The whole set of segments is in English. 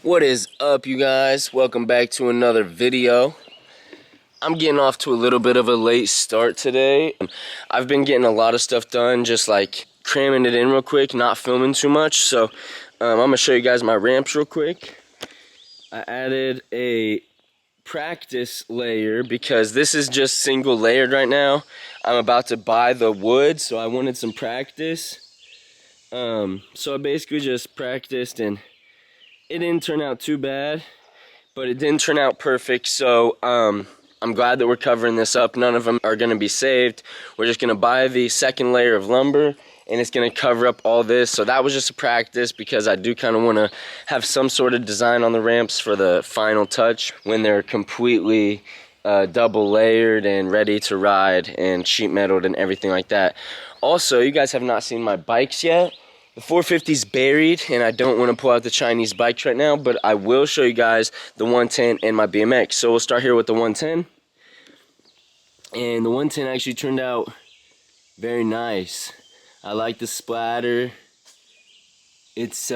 What is up, you guys? Welcome back to another video. I'm getting off to a little bit of a late start today. I've been getting a lot of stuff done, just like cramming it in real quick, not filming too much. So I'm gonna show you guys my ramps real quick. I added a practice layer because this is just single layered right now. I'm about to buy the wood, so I wanted some practice. So I basically just practiced, and it didn't turn out too bad, but it didn't turn out perfect. So I'm glad that we're covering this up. None of them are going to be saved. We're just going to buy the second layer of lumber, and it's going to cover up all this. So that was just a practice because I do kind of want to have some sort of design on the ramps for the final touch when they're completely double layered and ready to ride and sheet metaled and everything like that. Also, you guys have not seen my bikes yet. The 450's buried, and I don't want to pull out the Chinese bikes right now, but I will show you guys the 110 and my BMX. So we'll start here with the 110. And the 110 actually turned out very nice. I like the splatter. It's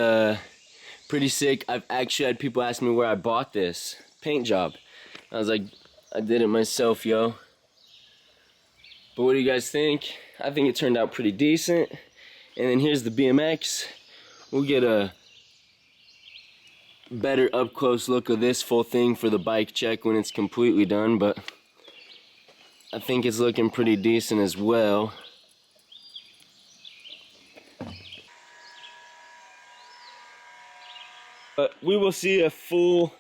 pretty sick. I've actually had people ask me where I bought this paint job. I was like, I did it myself, yo. But what do you guys think? I think it turned out pretty decent. And then here's the BMX. We'll get a better up close look of this full thing for the bike check when it's completely done, but I think it's looking pretty decent as well. But we will see a full,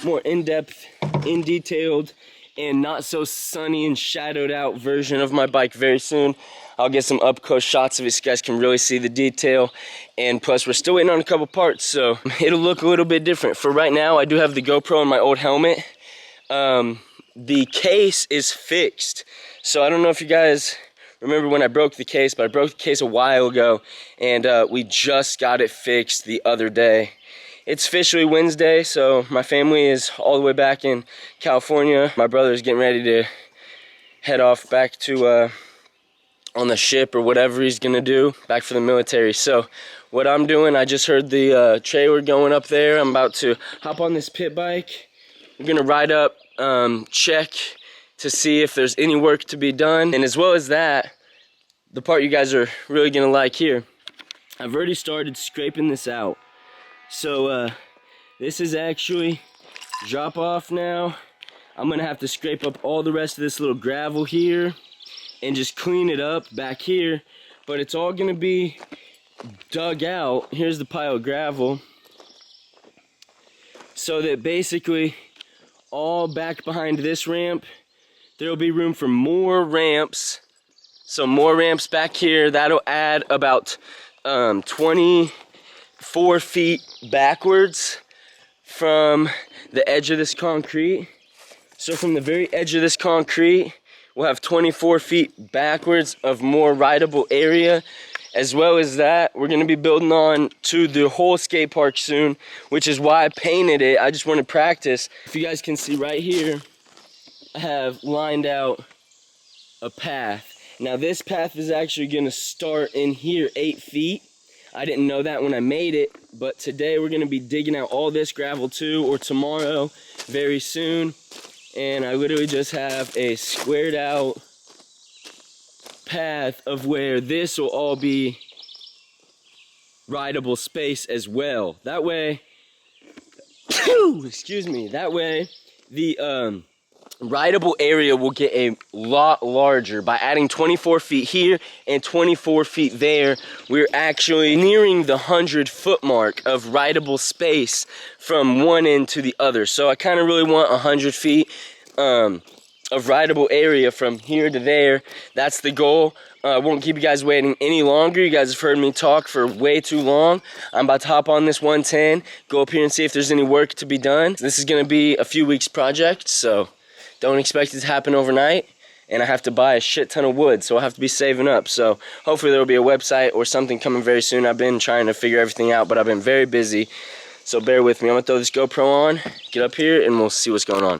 more in-depth, in-detailed, and not so sunny and shadowed out version of my bike very soon. I'll get some up-close shots of it so you guys can really see the detail. And plus, we're still waiting on a couple parts, so it'll look a little bit different. For right now, I do have the GoPro in my old helmet. The case is fixed. So I don't know if you guys remember when I broke the case, but I broke the case a while ago, and we just got it fixed the other day. It's officially Wednesday, so my family is all the way back in California. My brother is getting ready to head off back to on the ship or whatever he's gonna do, back for the military. So what I'm doing, I just heard the trailer going up there. I'm about to hop on this pit bike. We're gonna ride up, check to see if there's any work to be done. And as well as that, the part you guys are really gonna like here, I've already started scraping this out. So this is actually drop off now. I'm gonna have to scrape up all the rest of this little gravel here and just clean it up back here, but it's all gonna be dug out. Here's the pile of gravel, so that basically all back behind this ramp there will be room for more ramps. So more ramps back here. That'll add about 24 feet backwards from the edge of this concrete. So from the very edge of this concrete, we'll have 24 feet backwards of more rideable area. As well as that, we're gonna be building on to the whole skate park soon, which is why I painted it. I just want to practice. If you guys can see right here, I have lined out a path. Now this path is actually gonna start in here 8 feet. I didn't know that when I made it, but today we're gonna be digging out all this gravel too, or tomorrow, very soon. And I literally just have a squared out path of where this will all be rideable space as well. That way, excuse me, that way the rideable area will get a lot larger. By adding 24 feet here and 24 feet there, we're actually nearing the 100-foot mark of rideable space from one end to the other. So I kind of really want 100 feet of rideable area from here to there. That's the goal. I won't keep you guys waiting any longer. You guys have heard me talk for way too long. I'm about to hop on this 110, go up here and see if there's any work to be done. This is going to be a few weeks project, so don't expect it to happen overnight. And I have to buy a shit ton of wood, so I'll have to be saving up. So hopefully there will be a website or something coming very soon. I've been trying to figure everything out, but I've been very busy. So bear with me. I'm going to throw this GoPro on, get up here, and we'll see what's going on.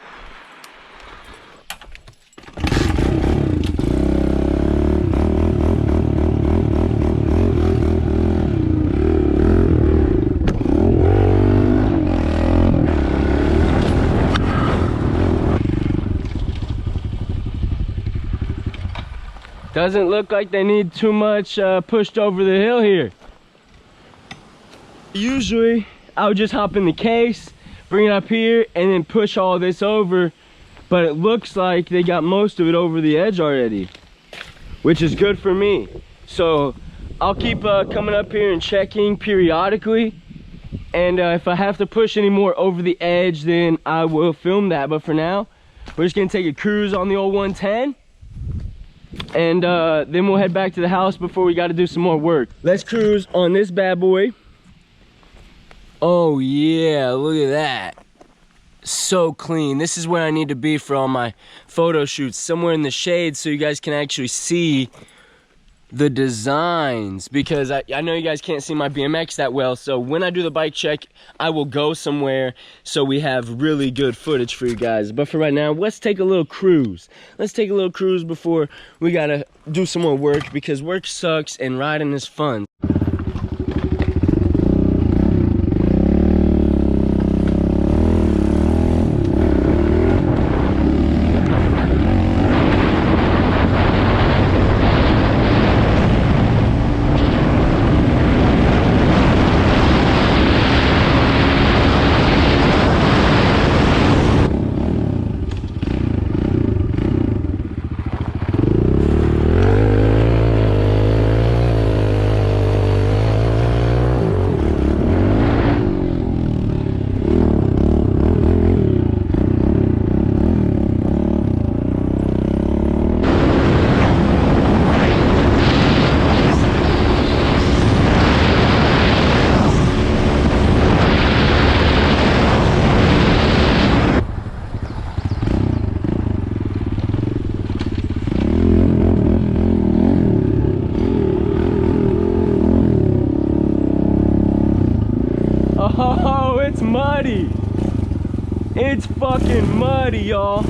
Doesn't look like they need too much pushed over the hill here. Usually, I would just hop in the case, bring it up here, and then push all this over. But it looks like they got most of it over the edge already, which is good for me. So I'll keep coming up here and checking periodically. And if I have to push any more over the edge, then I will film that. But for now, we're just gonna take a cruise on the old 110. And then we'll head back to the house before we gotta do some more work. Let's cruise on this bad boy. Oh yeah, look at that. So clean. This is where I need to be for all my photo shoots, somewhere in the shade so you guys can actually see the designs, because I know you guys can't see my BMX that well. So when I do the bike check, I will go somewhere so we have really good footage for you guys. But for right now, let's take a little cruise. Let's take a little cruise before we gotta do some more work, because work sucks and riding is fun. Oh, it's muddy. It's fucking muddy, y'all.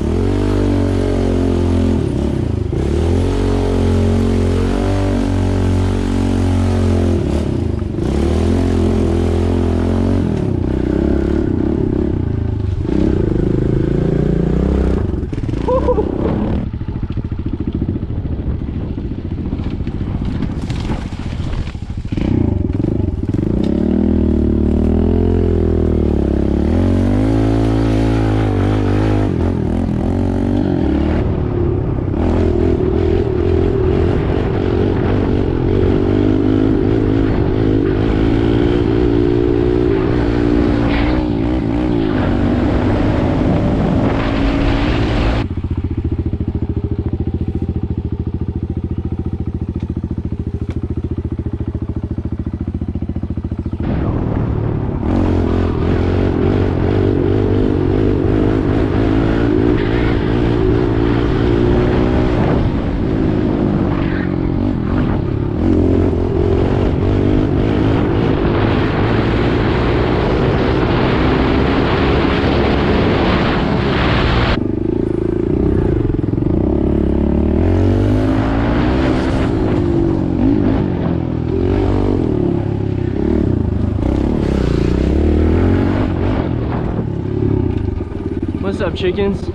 What's up, chickens?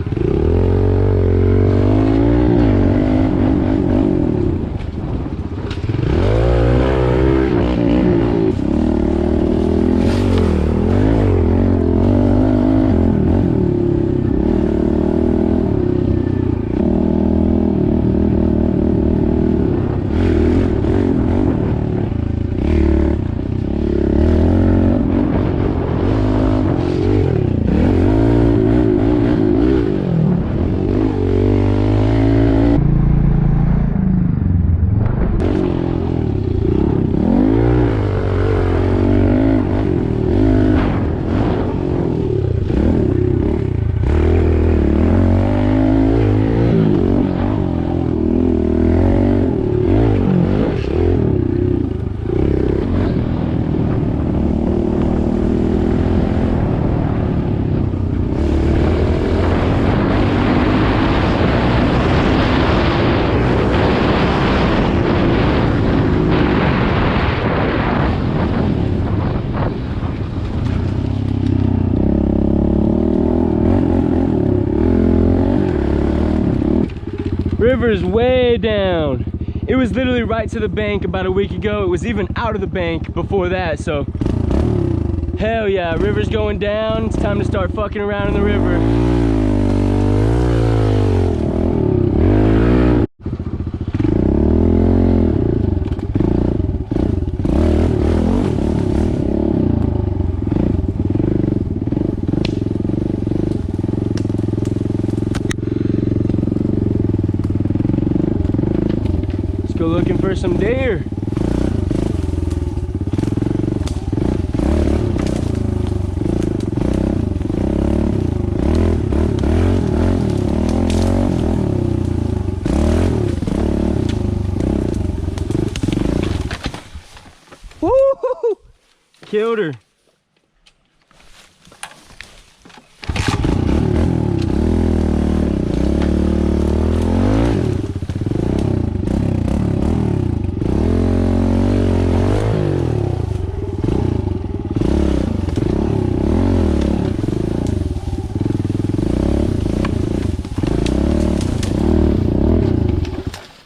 River's way down. It was literally right to the bank about a week ago. It was even out of the bank before that, so hell yeah, river's going down. It's time to start fucking around in the river. Let's go looking for some deer. Woo! Killed her.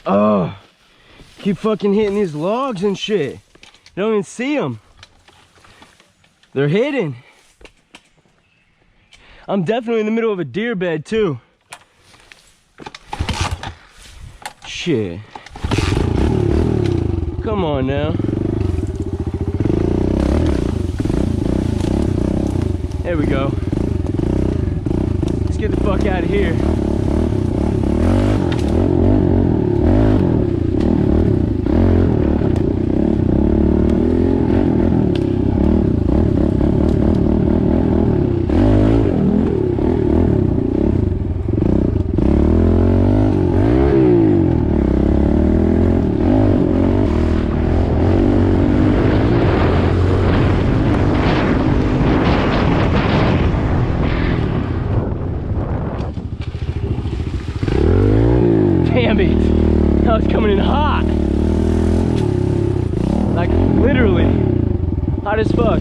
Oh, keep fucking hitting these logs and shit. You don't even see them. They're hidden. I'm definitely in the middle of a deer bed too. Shit. Come on now. There we go. Let's get the fuck out of here. Damn it, that was coming in hot. Like literally, hot as fuck.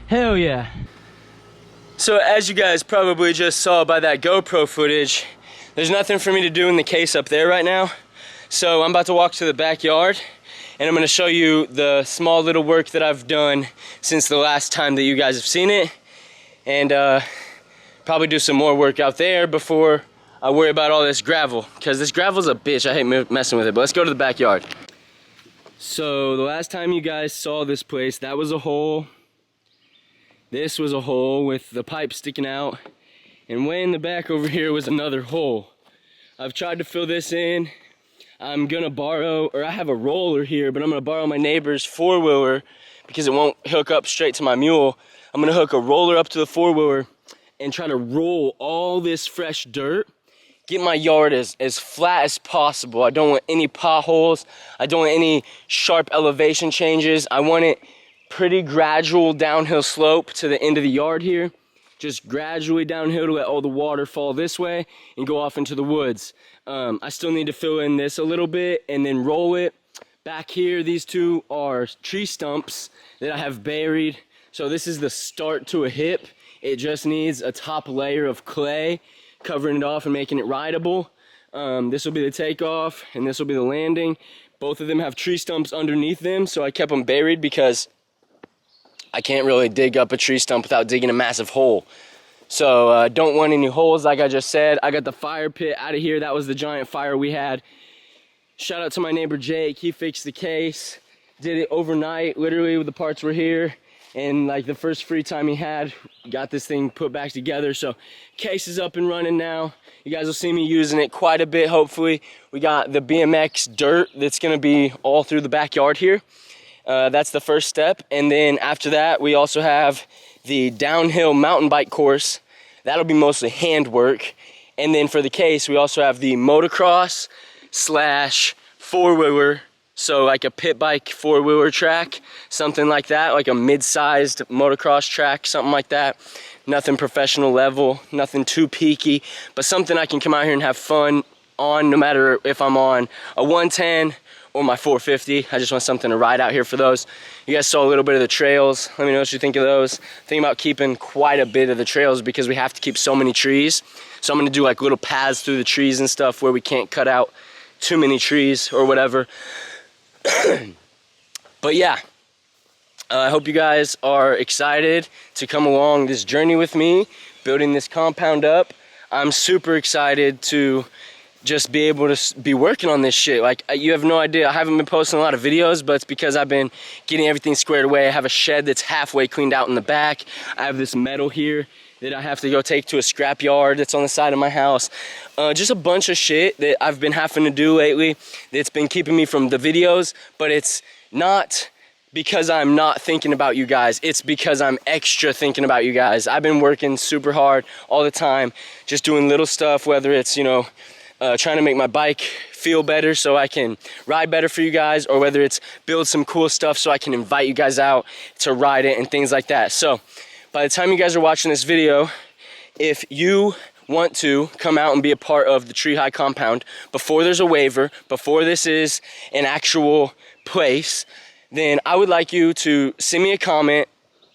Hell yeah. So as you guys probably just saw by that GoPro footage, there's nothing for me to do in the case up there right now. So I'm about to walk to the backyard and I'm gonna show you the small little work that I've done since the last time that you guys have seen it. And probably do some more work out there before I worry about all this gravel. Because this gravel's a bitch, I hate messing with it. But let's go to the backyard. So the last time you guys saw this place, that was a hole. This was a hole with the pipe sticking out, and way in the back over here was another hole. I've tried to fill this in. I'm gonna borrow, or I have a roller here, but I'm gonna borrow my neighbor's four-wheeler because it won't hook up straight to my mule. I'm gonna hook a roller up to the four-wheeler and try to roll all this fresh dirt, get my yard as flat as possible. I don't want any potholes. I don't want any sharp elevation changes. I want it pretty gradual downhill slope to the end of the yard here, just gradually downhill to let all the water fall this way and go off into the woods. I still need to fill in this a little bit and then roll it. Back here, these two are tree stumps that I have buried. So this is the start to a hip. It just needs a top layer of clay covering it off and making it rideable. This will be the takeoff and this will be the landing. Both of them have tree stumps underneath them, so I kept them buried because I can't really dig up a tree stump without digging a massive hole. So don't want any holes, like I just said. I got the fire pit out of here. That was the giant fire we had. Shout out to my neighbor Jake. He fixed the case, did it overnight, literally the parts were here. And like the first free time he had, got this thing put back together. So case is up and running now. You guys will see me using it quite a bit, hopefully. We got the BMX dirt that's gonna be all through the backyard here. That's the first step, and then after that we also have the downhill mountain bike course. That'll be mostly handwork, and then for the case we also have the motocross slash four-wheeler, so like a pit bike four-wheeler track, something like that, like a mid-sized motocross track, something like that. Nothing professional level, nothing too peaky, but something I can come out here and have fun on, no matter if I'm on a 110 or my 450. I just want something to ride out here for those. You guys saw a little bit of the trails. Let me know what you think of those. Thinking about keeping quite a bit of the trails because we have to keep so many trees. So I'm gonna do like little paths through the trees and stuff where we can't cut out too many trees or whatever. But yeah, I hope you guys are excited to come along this journey with me, building this compound up. I'm super excited to just be able to be working on this shit. Like, you have no idea. I haven't been posting a lot of videos, but it's because I've been getting everything squared away. I have a shed that's halfway cleaned out in the back. I have this metal here that I have to go take to a scrap yard that's on the side of my house. Just a bunch of shit that I've been having to do lately that's been keeping me from the videos, but it's not because I'm not thinking about you guys. It's because I'm extra thinking about you guys. I've been working super hard all the time, just doing little stuff, whether it's, you know, trying to make my bike feel better so I can ride better for you guys, or whether it's build some cool stuff so I can invite you guys out to ride it and things like that. So by the time you guys are watching this video, if you want to come out and be a part of the Tree High compound before there's a waiver, before this is an actual place, then I would like you to send me a comment,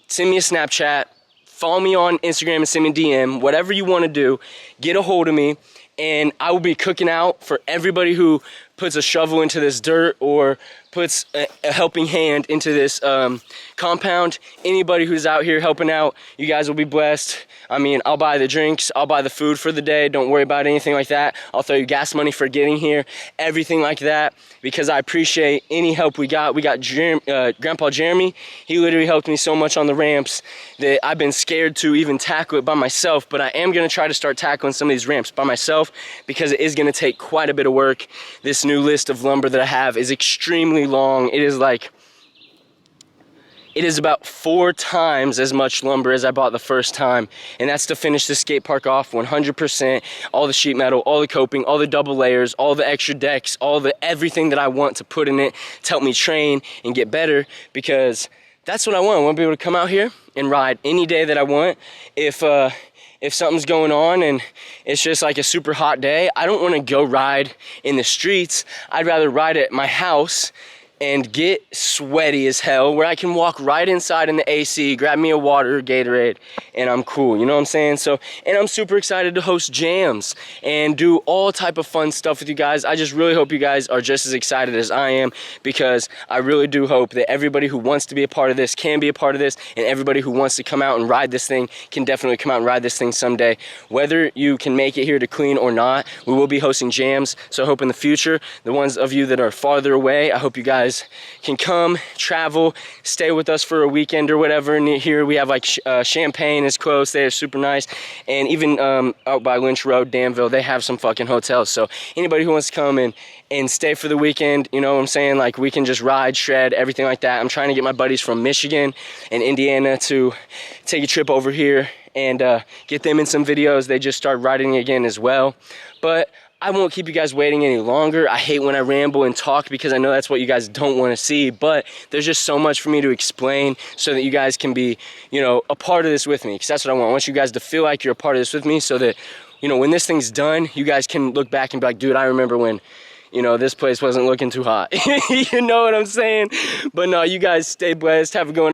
send me a Snapchat, follow me on Instagram and send me a DM, whatever you want to do, get a hold of me. And I will be cooking out for everybody who puts a shovel into this dirt or puts a helping hand into this compound. Anybody who's out here helping out, you guys will be blessed. I mean, I'll buy the drinks, I'll buy the food for the day. Don't worry about anything like that. I'll throw you gas money for getting here, everything like that, because I appreciate any help we got. We got Grandpa Jeremy. He literally helped me so much on the ramps that I've been scared to even tackle it by myself, but I am gonna try to start tackling some of these ramps by myself because it is gonna take quite a bit of work. This new list of lumber that I have is extremely long. It is about 4 times as much lumber as I bought the first time, and that's to finish the skate park off 100%. All the sheet metal, all the coping, all the double layers, all the extra decks, everything that I want to put in it to help me train and get better, because that's what I want. I want to be able to come out here and ride any day that I want. If something's going on and it's just like a super hot day, I don't want to go ride in the streets. I'd rather ride at my house and get sweaty as hell, where I can walk right inside in the AC, grab me a water, Gatorade, and I'm cool, you know what I'm saying? So, and I'm super excited to host jams and do all type of fun stuff with you guys. I just really hope you guys are just as excited as I am, because I really do hope that everybody who wants to be a part of this can be a part of this, and everybody who wants to come out and ride this thing can definitely come out and ride this thing someday. Whether you can make it here to Clean or not, we will be hosting jams. So I hope in the future, the ones of you that are farther away, I hope you guys can come, travel, stay with us for a weekend or whatever. And here we have like Champaign is close, they're super nice, and even out by Lynch Road, Danville, they have some fucking hotels. So anybody who wants to come and stay for the weekend, you know what I'm saying, like we can just ride, shred, everything like that. I'm trying to get my buddies from Michigan and Indiana to take a trip over here and get them in some videos. They just started riding again as well. But I won't keep you guys waiting any longer. I hate when I ramble and talk because I know that's what you guys don't want to see, but there's just so much for me to explain so that you guys can be, you know, a part of this with me, because that's what I want. I want you guys to feel like you're a part of this with me so that, you know, when this thing's done, you guys can look back and be like, dude, I remember when, you know, this place wasn't looking too hot. You know what I'm saying? But no, you guys stay blessed. Have a good one.